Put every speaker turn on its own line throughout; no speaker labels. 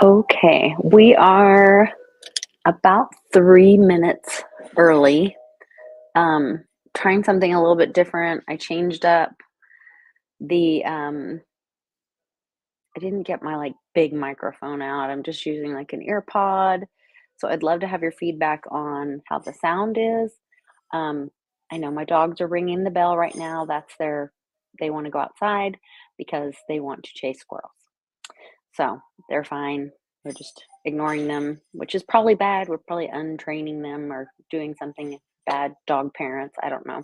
Okay, we are about 3 minutes early. Um, Trying something a little bit different. I changed up the I didn't get my like big microphone out. I'm just using like an ear pod. So I'd love to have your feedback on how the sound is. Um, I know my dogs are ringing the bell right now. They want to go outside because they want to chase squirrels. So they're fine. We're just ignoring them, which is probably bad. We're probably untraining them or doing something bad, dog parents. I don't know.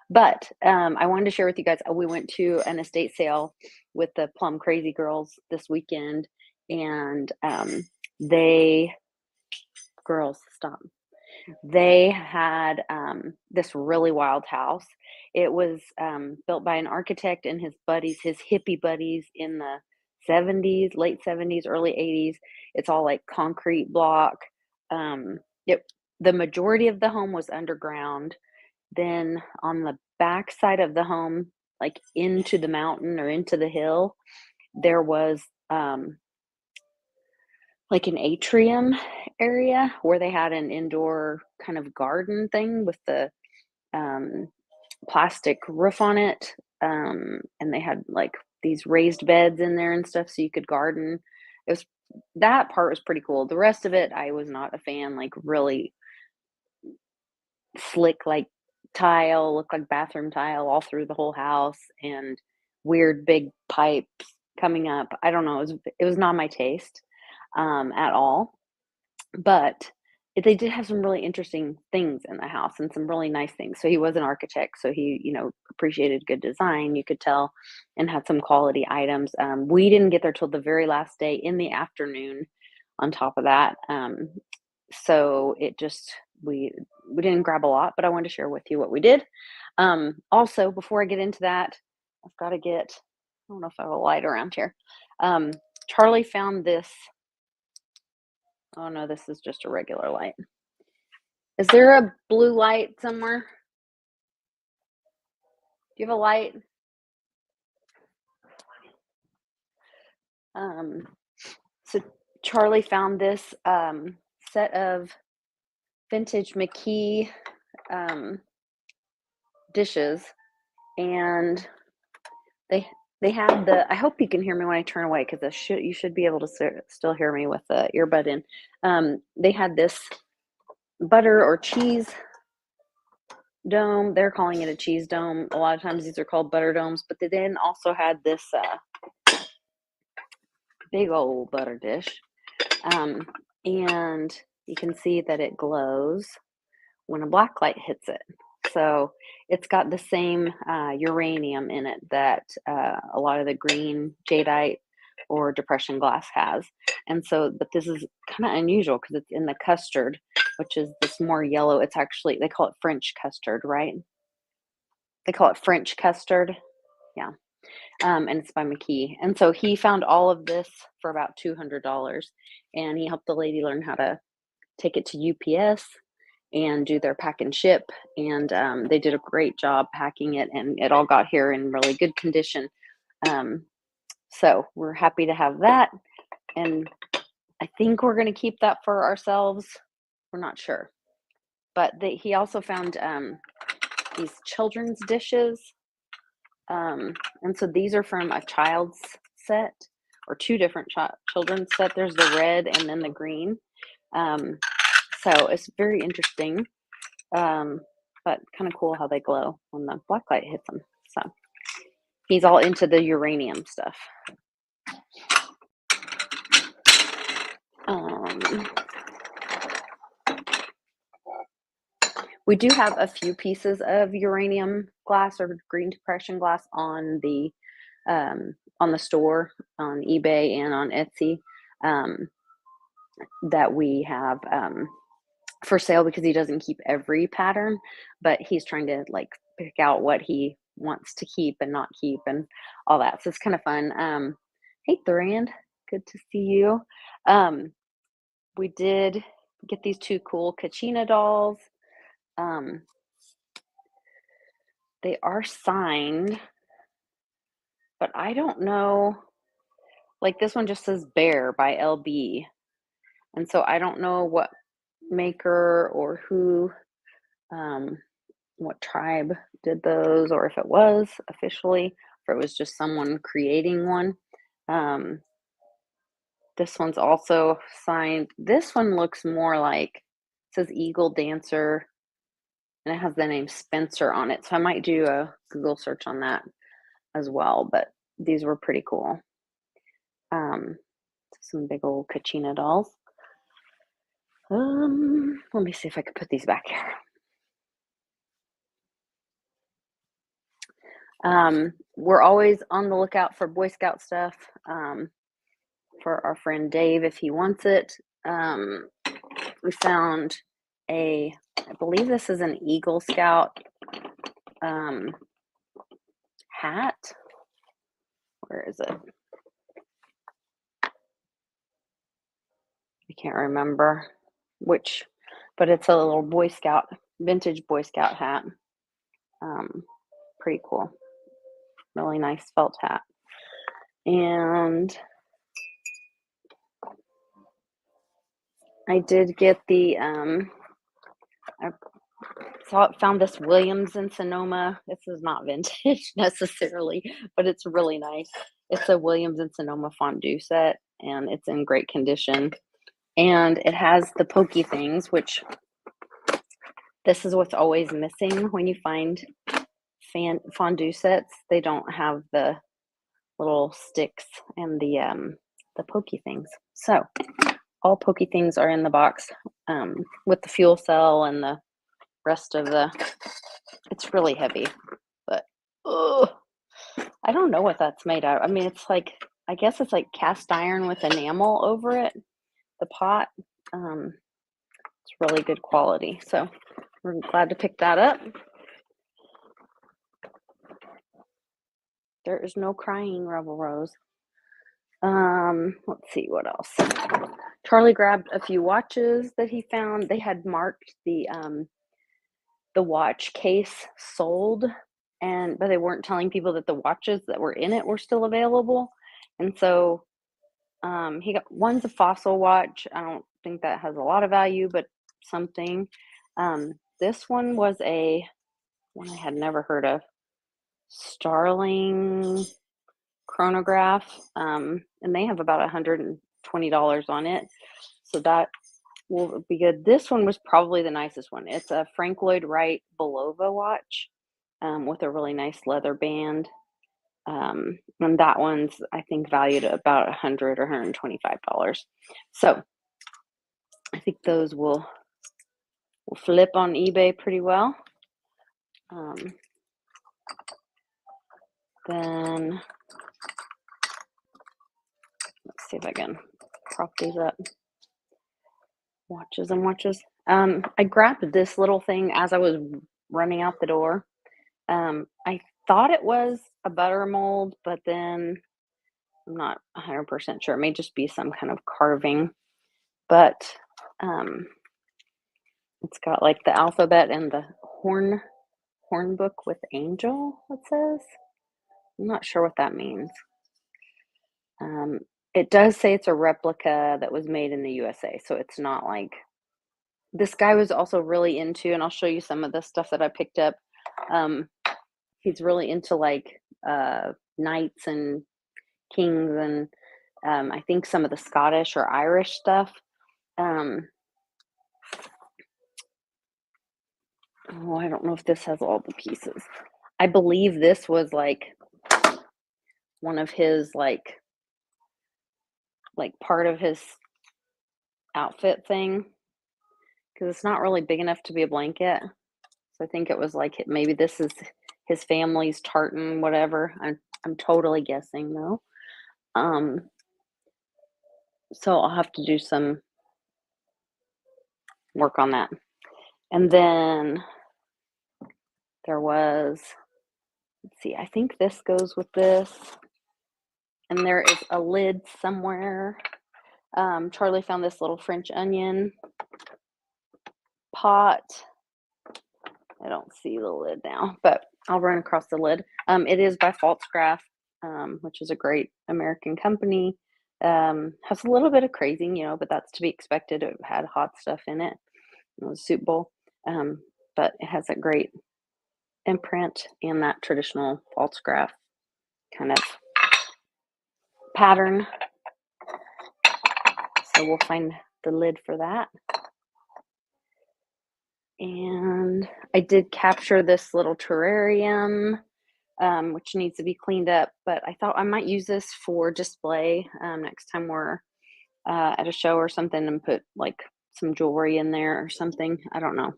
But I wanted to share with you guys. We went to an estate sale with the Plum Crazy Girls this weekend, and they, girls, stop. They had this really wild house. It was built by an architect and his buddies, his hippie buddies in the 70s, late 70s, early 80s. It's all like concrete block. Um, it, the majority of the home was underground. Then on the back side of the home, like into the mountain or into the hill, there was um, like an atrium area where they had an indoor kind of garden thing with the um, plastic roof on it. And they had like these raised beds in there and stuff so you could garden. It was That part was pretty cool. The rest of it, I was not a fan. Like really slick, like tile, looked like bathroom tile all through the whole house, and weird big pipes coming up. I don't know. It was not my taste at all. But they did have some really interesting things in the house and some really nice things. So he was an architect, so he, appreciated good design, you could tell, and had some quality items. We didn't get there till the very last day in the afternoon on top of that. So it just we didn't grab a lot, but I wanted to share with you what we did. Also, before I get into that, I've got to get, I don't know if I have a light around here. Um, Charlie found this. Oh no, this is just a regular light. Is there a blue light somewhere? Do you have a light? Um, so Charlie found this set of vintage McKee um, dishes, and they they had the. I hope you can hear me when I turn away because you should be able to still hear me with the earbud in. They had this butter or cheese dome. They're calling it a cheese dome. A lot of times these are called butter domes, but they then also had this big old butter dish. And you can see that it glows when a black light hits it. So it's got the same uranium in it that a lot of the green jadeite or depression glass has. And so, but this is kind of unusual because it's in the custard, which is this more yellow. It's actually, they call it French custard, right? They call it French custard. Yeah. And it's by McKee. And so he found all of this for about $200, and he helped the lady learn how to take it to UPS and do their pack and ship. And they did a great job packing it, and it all got here in really good condition. Um, so we're happy to have that. And I think we're going to keep that for ourselves. We're not sure. But he also found these children's dishes. And so these are from a child's set or two different children's set. There's the red and then the green. So it's very interesting, but kind of cool how they glow when the black light hits them. So he's all into the uranium stuff. We do have a few pieces of uranium glass or green depression glass on the store, on eBay and on Etsy, that we have for sale because he doesn't keep every pattern, but he's trying to like pick out what he wants to keep and not keep and all that. So it's kind of fun. Hey, Thorand, good to see you. We did get these two cool Kachina dolls. They are signed, but I don't know. Like this one just says Bear by LB. And so I don't know what maker or who, um, what tribe did those, or if it was officially, or it was just someone creating one. Um, this one's also signed. This one looks more like, it says Eagle Dancer, and it has the name Spencer on it. So I might do a Google search on that as well. But these were pretty cool. Some big old Kachina dolls. Let me see if I can put these back here. We're always on the lookout for Boy Scout stuff, for our friend Dave if he wants it. We found I believe this is an Eagle Scout hat. Where is it? I can't remember which, but it's a little Boy Scout, vintage Boy Scout hat. Pretty cool. Really nice felt hat. And I did get the, I found this Williams in Sonoma. This is not vintage necessarily, but it's really nice. It's a Williams and Sonoma fondue set, and it's in great condition. And it has the pokey things, which this is what's always missing when you find fondue sets. They don't have the little sticks and the pokey things. So all pokey things are in the box, with the fuel cell and the rest of the. It's really heavy, but I don't know what that's made out of. I mean, it's like, I guess it's like cast iron with enamel over it. The pot. It's really good quality. So we're glad to pick that up. There is no crying, Rebel Rose. Let's see what else. Charlie grabbed a few watches that he found. They had marked the watch case sold, but they weren't telling people that the watches that were in it were still available. And so he got, one's a Fossil watch. I don't think that has a lot of value, but something. This one was one I had never heard of, Starling chronograph, and they have about $120 on it, so that will be good. This one was probably the nicest one. It's a Frank Lloyd Wright Belova watch, with a really nice leather band, and that one's, I think, valued at about $100 or $125. So I think those will flip on eBay pretty well. Then let's see if I can prop these up. Watches and watches. I grabbed this little thing as I was running out the door. I thought it was a butter mold, but then I'm not 100% sure. It may just be some kind of carving, but it's got like the alphabet and the horn book with angel, it says. I'm not sure what that means. It does say it's a replica that was made in the USA, so it's not like. This guy was also really into, and I'll show you some of the stuff that I picked up. He's really into like knights and kings, and I think some of the Scottish or Irish stuff. Oh, I don't know if this has all the pieces. I believe this was like one of his like part of his outfit thing, because it's not really big enough to be a blanket. So I think it was like, maybe this is his family's tartan, whatever. I'm totally guessing though. So I'll have to do some work on that. And then there was, let's see, I think this goes with this. And there is a lid somewhere. Charlie found this little French onion pot. I don't see the lid now, but I'll run across the lid. It is by Faltzcraft, which is a great American company. Has a little bit of crazing, but that's to be expected. It had hot stuff in it. It was a soup bowl. Um, but it has a great imprint and that traditional false graph kind of pattern. So we'll find the lid for that. And I did capture this little terrarium, which needs to be cleaned up, but I thought I might use this for display next time we're at a show or something and put like some jewelry in there or something. I don't know.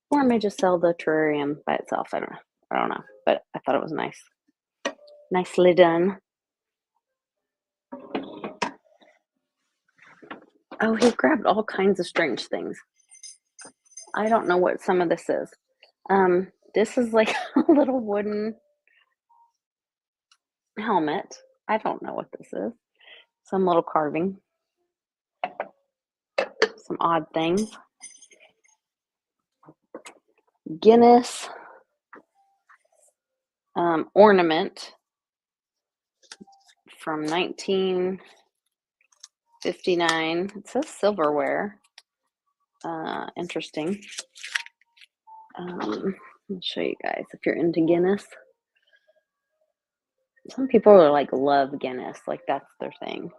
Or I may just sell the terrarium by itself. I don't know. But I thought it was nice. Nicely done. Oh, he grabbed all kinds of strange things. I don't know what some of this is. This is like a little wooden helmet. I don't know what this is. Some little carving. Some odd things. Guinness ornament from 1959. It says silverware. Interesting. I'll show you guys if you're into Guinness. Some people are like love Guinness, like that's their thing.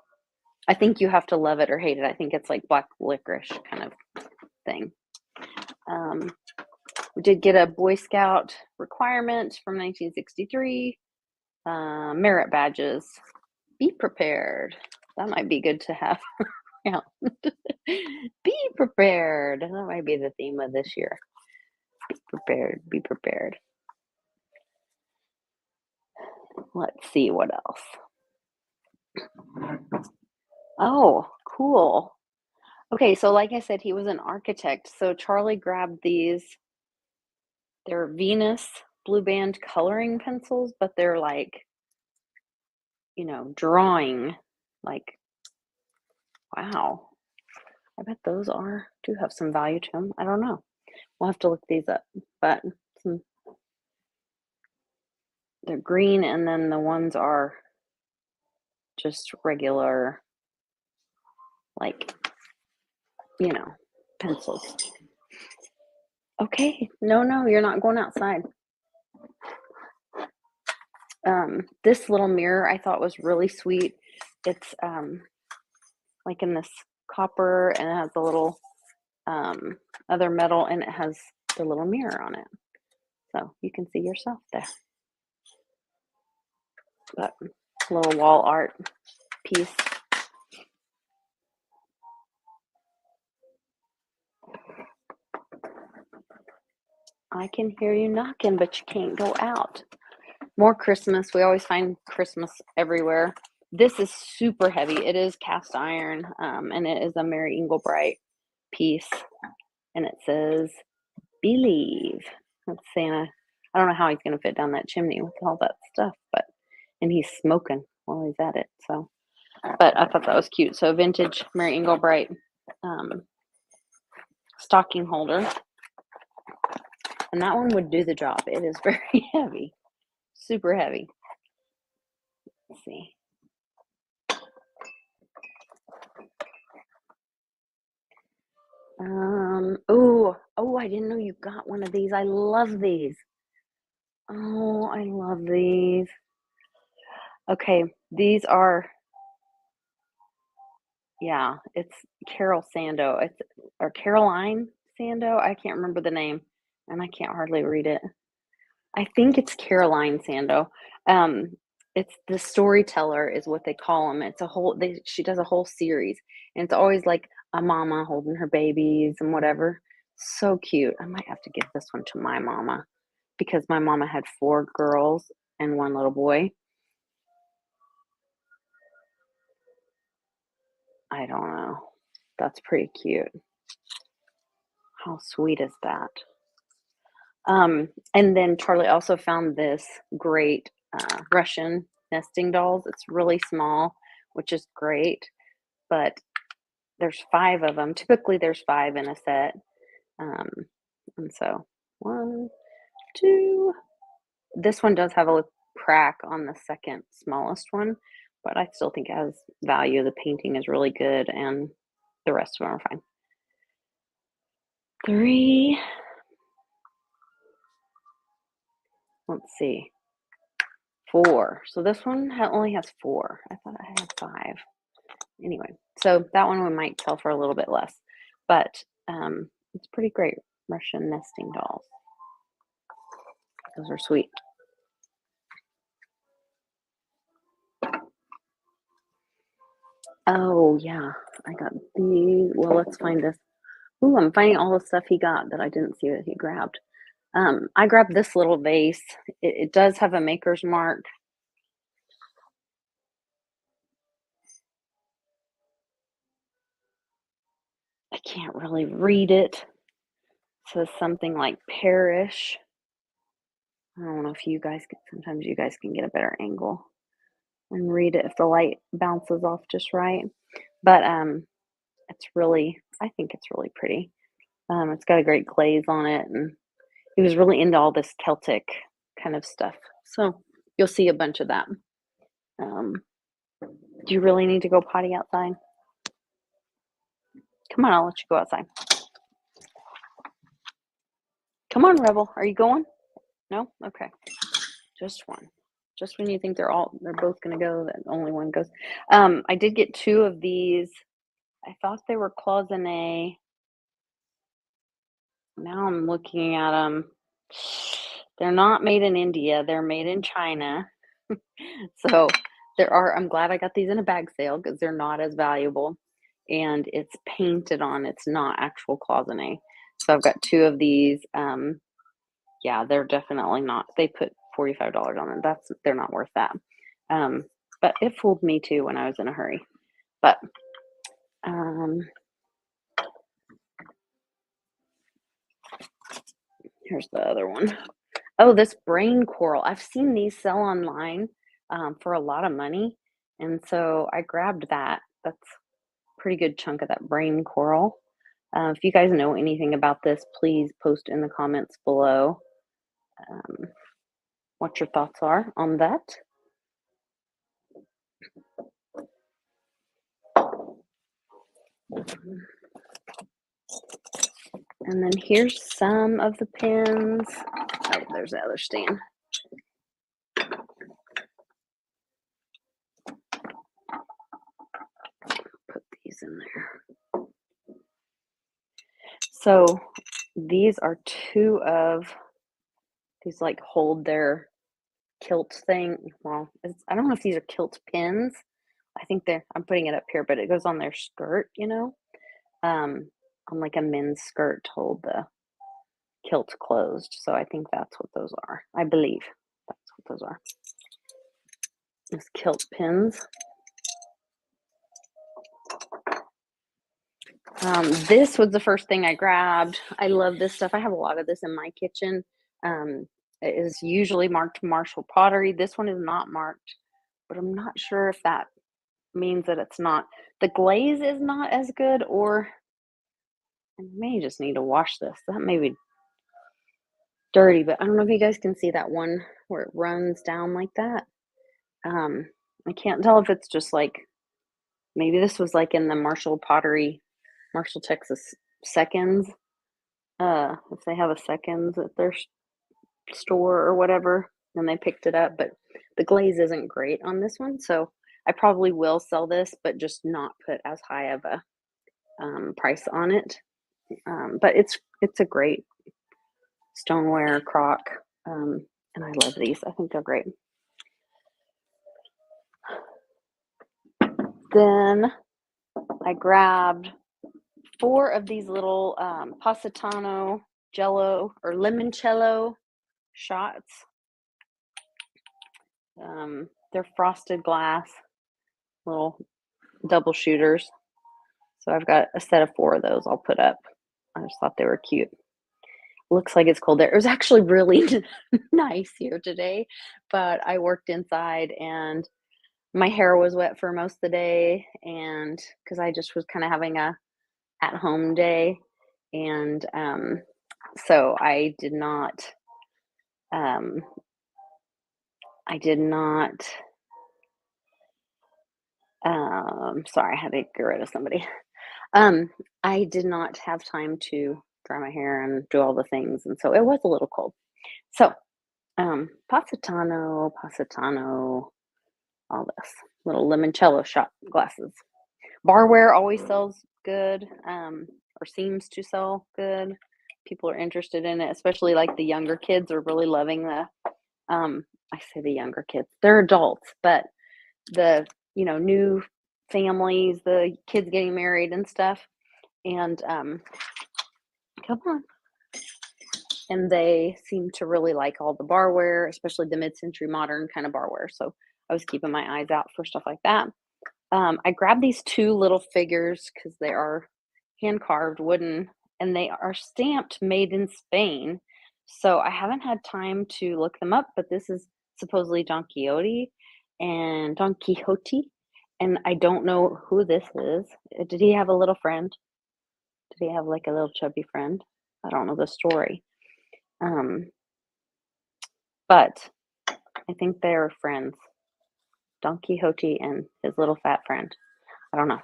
I think you have to love it or hate it. I think it's like black licorice kind of thing. We did get a Boy Scout requirement from 1963. Merit badges. Be prepared. That might be good to have. Yeah. Be prepared. That might be the theme of this year. Be prepared. Be prepared. Let's see what else. Oh, cool. Okay, so like I said, he was an architect. So Charlie grabbed these. They're Venus Blue Band coloring pencils, but they're like, drawing. Like, wow. I bet those do have some value to them. I don't know. We'll have to look these up. But they're green, and then the ones are just regular, like, pencils. Okay. No, you're not going outside. This little mirror I thought was really sweet. It's like in this copper, and it has the little other metal, and it has the little mirror on it. So you can see yourself there. But little wall art piece. I can hear you knocking, but you can't go out. More Christmas. We always find Christmas everywhere. This is super heavy. It is cast iron, and it is a Mary Englebright piece. And it says, "Believe." That's Santa. I don't know how he's going to fit down that chimney with all that stuff, and he's smoking while he's at it. So, but I thought that was cute. So, vintage Mary Englebright stocking holder. And that one would do the job. It is very heavy, super heavy. Let's see. Oh, I didn't know you got one of these. I love these. Oh, I love these. Okay, these are, yeah, it's Carol Sando. Or Caroline Sando. I can't remember the name, and I can't hardly read it. I think it's Caroline Sando. Um, it's the storyteller is what they call them. It's a whole. She does a whole series, and it's always like a mama holding her babies and whatever. So cute. I might have to give this one to my mama because my mama had 4 girls and 1 little boy. I don't know. That's pretty cute. How sweet is that? And then Charlie also found this great Russian nesting dolls. It's really small, which is great, but there's 5 of them. Typically, there's 5 in a set. And so 1, 2. This one does have a crack on the second smallest one, but I still think it has value. The painting is really good, and the rest of them are fine. 3, let's see, 4. So this one only has 4. I thought I had 5. Anyway, so that one we might sell for a little bit less, but it's pretty great. Russian nesting dolls. Those are sweet. Oh yeah, I got the. Well, let's find this. Ooh, I'm finding all the stuff he got that I didn't see that he grabbed. I grabbed this little vase. It does have a maker's mark. I can't really read it. It says something like parish. I don't know if you guys can, sometimes you guys can get a better angle and read it if the light bounces off just right. But it's really, I think it's really pretty. It's got a great glaze on it, and he was really into all this Celtic kind of stuff. So you'll see a bunch of that. Um, do you really need to go potty outside? Come on, I'll let you go outside. Come on, Rebel. Are you going? No? Okay. Just one. Just when you think they're both gonna go, that only one goes. I did get 2 of these. I thought they were cloisonne. Now I'm looking at them. They're not made in India, they're made in China. So I'm glad I got these in a bag sale because they're not as valuable, and it's painted on. It's not actual cloisonne. So I've got 2 of these. Yeah, they're definitely not. They put $45 on them. They're not worth that. Um, but it fooled me too when I was in a hurry. But here's the other one. Oh, this brain coral. I've seen these sell online for a lot of money, and so I grabbed that. That's a pretty good chunk of that brain coral. If you guys know anything about this, please post in the comments below what your thoughts are on that. And then here's some of the pins. Oh, there's the other stand. Put these in there. So these are 2 of these, like, hold their kilt thing. Well, I don't know if these are kilt pins. I think I'm putting it up here, but it goes on their skirt, on like a men's skirt to hold the kilt closed. So I think that's what those are. I believe that's what those are. Those kilt pins. This was the first thing I grabbed. I love this stuff. I have a lot of this in my kitchen. It is usually marked Marshall pottery. This one is not marked, but I'm not sure if that means that it's not. The glaze is not as good, or I may just need to wash this. That may be dirty, but I don't know if you guys can see that one where it runs down like that. I can't tell if it's just like, maybe this was like in the Marshall pottery, Marshall, Texas seconds. If they have a seconds at their store or whatever, and they picked it up, but the glaze isn't great on this one, so I probably will sell this, but just not put as high of a price on it. But it's a great stoneware crock, and I love these. I think they're great. Then I grabbed 4 of these little Positano Jello or limoncello shots. They're frosted glass, little double shooters. So I've got a set of 4 of those I'll put up. I just thought they were cute. Looks like it's cold there. It was actually really nice here today, but I worked inside and my hair was wet for most of the day, and because I just was kind of having a at-home day, and so um, I did not Sorry, I had to get rid of somebody. Um, I did not have time to dry my hair and do all the things, and so it was a little cold. So, Positano, all this little limoncello shot glasses. Barware always sells good, or seems to sell good. People are interested in it, especially like the younger kids are really loving I say the younger kids, they're adults, but the, new families, the kids getting married and stuff. And come on. And they seem to really like all the barware, especially the mid-century modern kind of barware. So I was keeping my eyes out for stuff like that. I grabbed these two little figures because they are hand carved wooden and they are stamped made in Spain. So I haven't had time to look them up, but this is supposedly Don Quixote, and I don't know who this is. Did he have a little friend? Did he have like a little chubby friend? I don't know the story. But I think they're friends. Don Quixote and his little fat friend. I don't know.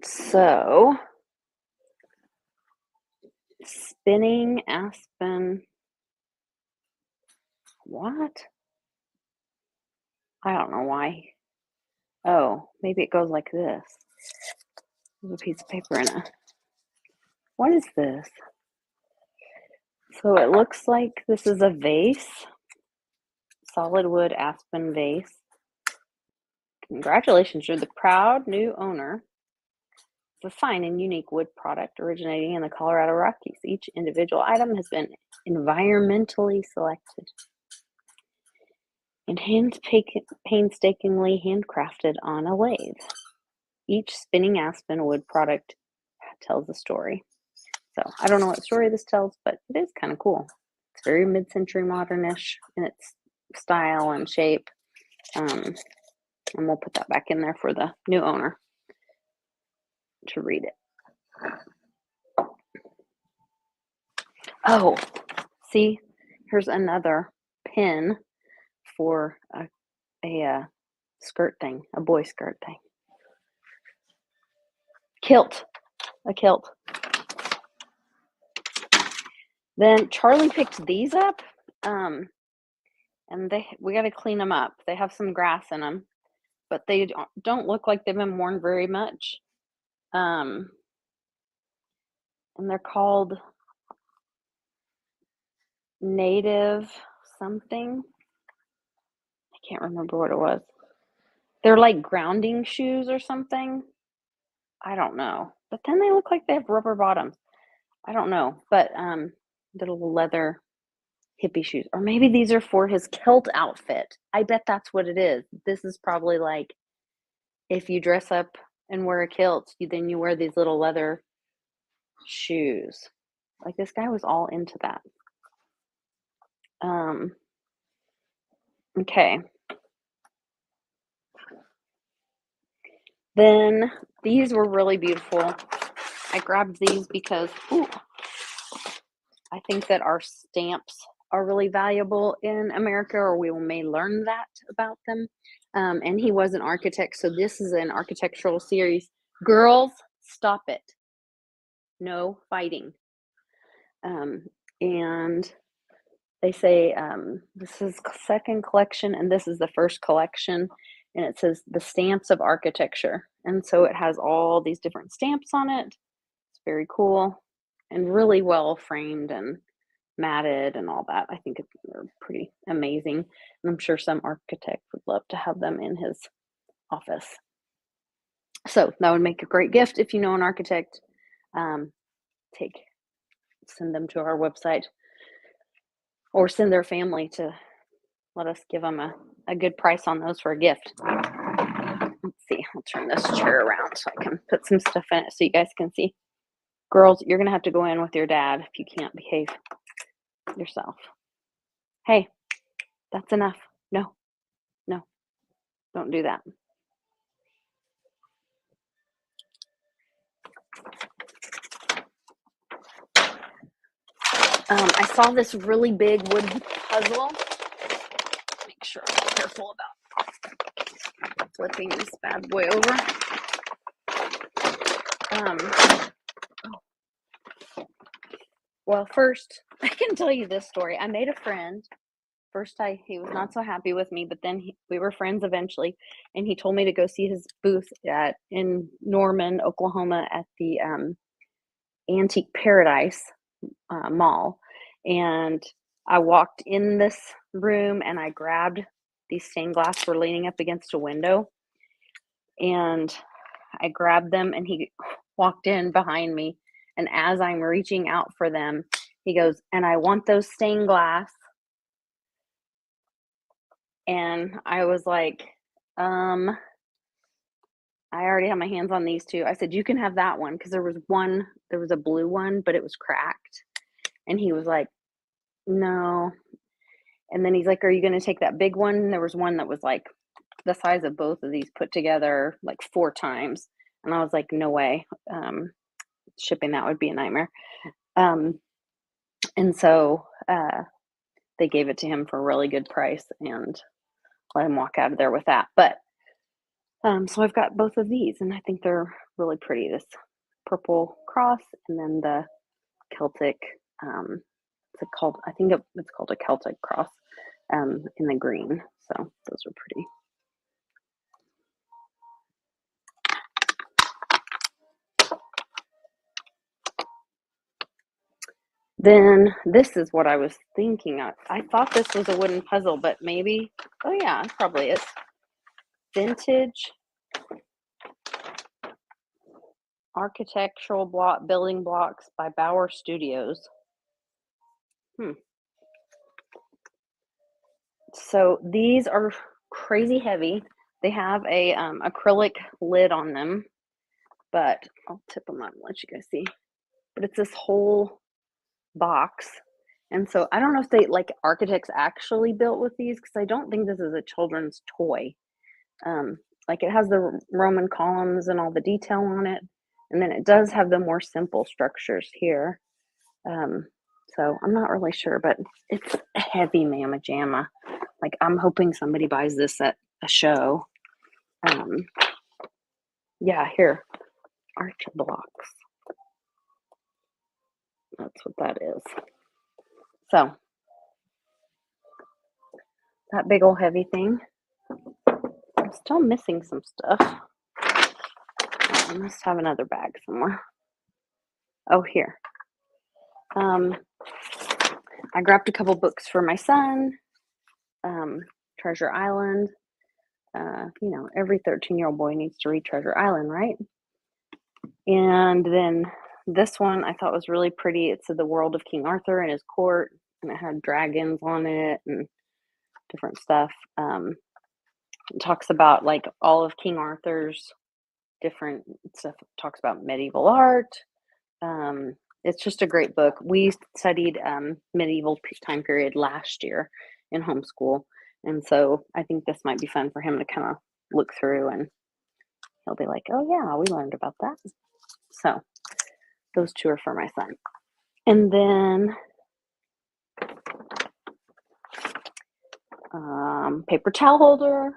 So spinning aspen. What? I don't know why. Oh, maybe it goes like this. There's a piece of paper in it. What is this? So it looks like this is a vase. Solid wood aspen vase. Congratulations, you're the proud new owner of a fine and unique wood product originating in the Colorado Rockies. Each individual item has been environmentally selected and painstakingly handcrafted on a lathe. Each spinning aspen wood product tells a story. So I don't know what story this tells, but it is kind of cool. It's very mid-century modernish in its style and shape. And we'll put that back in there for the new owner to read it. Oh, see, here's another pin for a skirt thing, a boy skirt thing. A kilt. Then Charlie picked these up, and we got to clean them up. They have some grass in them, but they don't look like they've been worn very much. And they're called Native something. I can't remember what it was. They're like grounding shoes or something. I don't know. But then they look like they have rubber bottoms. I don't know. But little leather hippie shoes. Or maybe these are for his kilt outfit. I bet that's what it is. This is probably like if you dress up and wear a kilt, then you wear these little leather shoes. Like this guy was all into that. Okay. Then these were really beautiful. I grabbed these because I think that our stamps are really valuable in America, or we may learn that about them. And he was an architect, so this is an architectural series. Girls, stop it. No fighting. And they say this is second collection, and this is the first collection. And it says the stamps of architecture. And so it has all these different stamps on it. It's very cool and really well framed and matted and all that. I think they're pretty amazing. And I'm sure some architect would love to have them in his office. So that would make a great gift if you know an architect. Send them to our website or send their family to let us give them a good price on those for a gift. Let's see, I'll turn this chair around so I can put some stuff in it so you guys can see. Girls, you're going to have to go in with your dad if you can't behave yourself. Hey, that's enough. No, don't do that. I saw this really big wood puzzle. Make sure I'm careful about flipping this bad boy over. Well, first, I can tell you this story. I made a friend. First, he was not so happy with me, but then we were friends eventually, and he told me to go see his booth in Norman, Oklahoma, at the Antique Paradise mall. And I walked in this room, and I grabbed these stained glass were leaning up against a window, and I grabbed them, and he walked in behind me. And as I'm reaching out for them, he goes, "And I want those stained glass." And I was like, I already have my hands on these two. I said, "You can have that one," because there was a blue one, but it was cracked. And he was like, "No." And then he's like, "Are you going to take that big one?" And there was one that was like the size of both of these put together, like 4 times. And I was like, "No way. Shipping that would be a nightmare." And so they gave it to him for a really good price and let him walk out of there with that. But so I've got both of these, and I think they're really pretty. This purple cross, and then the Celtic. I think it's called a Celtic cross in the green. So those are pretty. Then this is what I was thinking of. I thought this was a wooden puzzle, but maybe. Oh yeah, it probably is. Vintage architectural building blocks by Bauer Studios. So these are crazy heavy. They have a acrylic lid on them, but I'll tip them up and let you guys see. But it's this whole box. And so I don't know if they like architects actually built with these, because I don't think this is a children's toy. Like it has the Roman columns and all the detail on it, and then it does have the more simple structures here. So I'm not really sure, but it's a heavy mamma jamma. Like I'm hoping somebody buys this at a show. Yeah, here, arch blocks. That's what that is. So that big old heavy thing. I'm still missing some stuff. I must have another bag somewhere. Oh, here. I grabbed a couple books for my son. Treasure Island. Every 13-year-old boy needs to read Treasure Island, right? And then this one I thought was really pretty. It said the world of King Arthur and his court, and it had dragons on it and different stuff. It talks about like all of King Arthur's different stuff. It talks about medieval art. It's just a great book. We studied medieval time period last year in homeschool, and so I think this might be fun for him to kind of look through, and he'll be like, "Oh yeah, we learned about that." So those two are for my son. And then paper towel holder,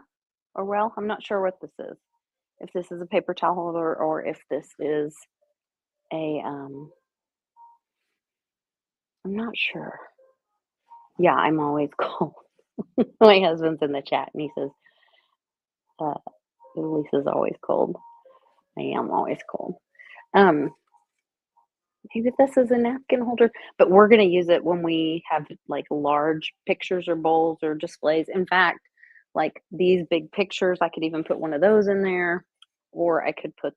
or well, I'm not sure what this is. If this is a paper towel holder or if this is a I'm not sure. Yeah, I'm always cold. My husband's in the chat and he says, Lisa's always cold. I am always cold. Maybe this is a napkin holder, but we're going to use it when we have like large pictures or bowls or displays. In fact, like these big pictures, I could even put one of those in there, or I could put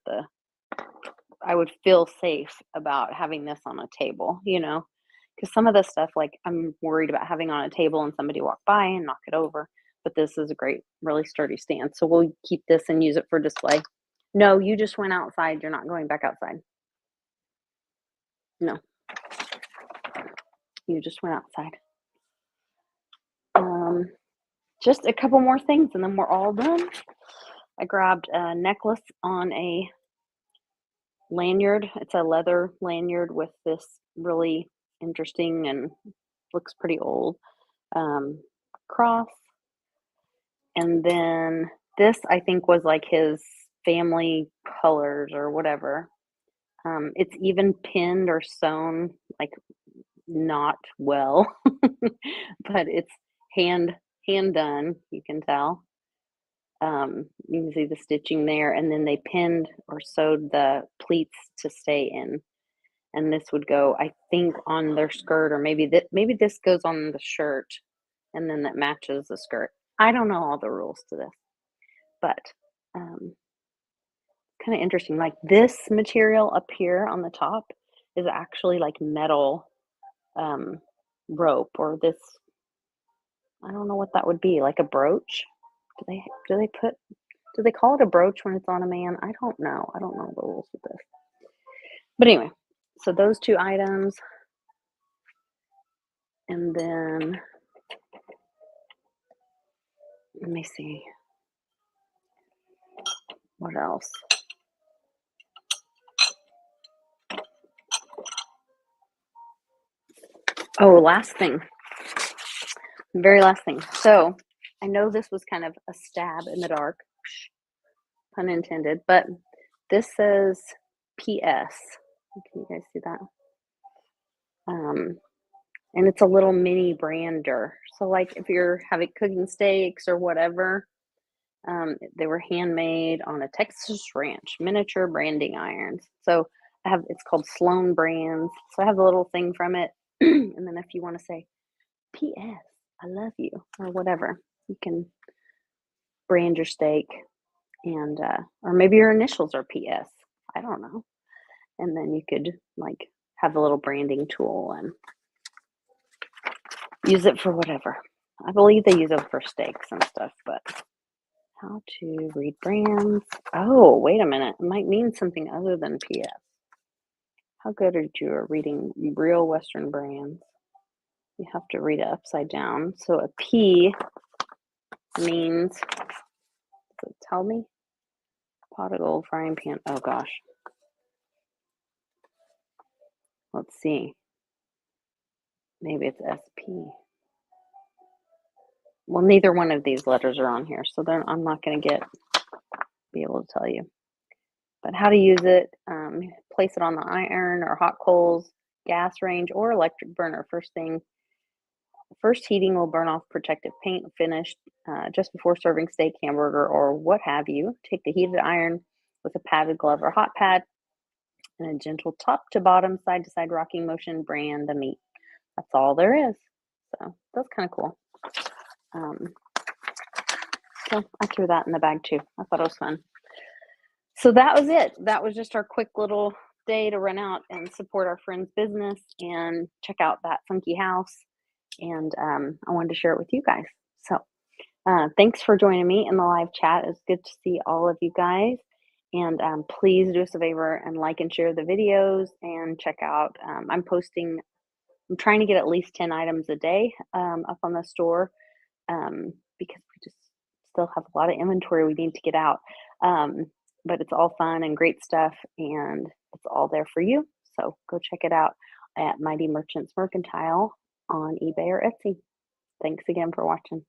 I would feel safe about having this on a table, because some of the stuff, like I'm worried about having on a table and somebody walk by and knock it over. But this is a great, really sturdy stand. So we'll keep this and use it for display. No, you just went outside. You're not going back outside. No, you just went outside. Just a couple more things and then we're all done. I grabbed a necklace on a lanyard. It's a leather lanyard with this really interesting and looks pretty old. Um, Cross, and then this I think was like his family colors or whatever. It's even pinned or sewn like not well, but it's hand hand done. You can tell. You can see the stitching there, and then they pinned or sewed the pleats to stay in. And this would go, I think, on their skirt, or maybe this goes on the shirt, and then that matches the skirt. I don't know all the rules to this, but um, kind of interesting. Like this material up here on the top is actually like metal um, rope, or this. I don't know what that would be, like a brooch. Do they call it a brooch when it's on a man? I don't know. I don't know the rules with this. But anyway, so those two items, and then let me see what else. Oh, last thing, very last thing. So I know this was kind of a stab in the dark, pun intended, but this says PS. Can you guys see that? Um, and it's a little mini brander. So like if you're having cooking steaks or whatever, they were handmade on a Texas ranch, miniature branding irons. So it's called Sloan Brands. So I have a little thing from it. And then if you want to say, P.S., I love you, or whatever, you can brand your steak, and, or maybe your initials are P.S. I don't know. And then you could like have a little branding tool and use it for whatever. I believe they use it for steaks and stuff, but how to read brands. Oh, wait a minute. It might mean something other than PS. How good are you at reading real Western brands? You have to read it upside down. So a P means, does it tell me? Pot of gold, frying pan. Oh gosh. Let's see. Maybe it's SP. Well, neither one of these letters are on here, so then I'm not going to be able to tell you. But how to use it, place it on the iron or hot coals, gas range, or electric burner. First heating will burn off protective paint finished just before serving steak, hamburger, or what have you. Take the heated iron with a padded glove or hot pad and a gentle top to bottom, side to side rocking motion, brand the meat. That's all there is. So that's kind of cool. So I threw that in the bag too. I thought it was fun. So that was it. That was just our quick little day to run out and support our friend's business and check out that funky house. And I wanted to share it with you guys. So thanks for joining me in the live chat. It's good to see all of you guys. And please do us a favor and like and share the videos and check out. I'm trying to get at least 10 items a day up on the store because we just still have a lot of inventory we need to get out. But it's all fun and great stuff, and it's all there for you. So go check it out at Mighty Merchants Mercantile on eBay or Etsy. Thanks again for watching.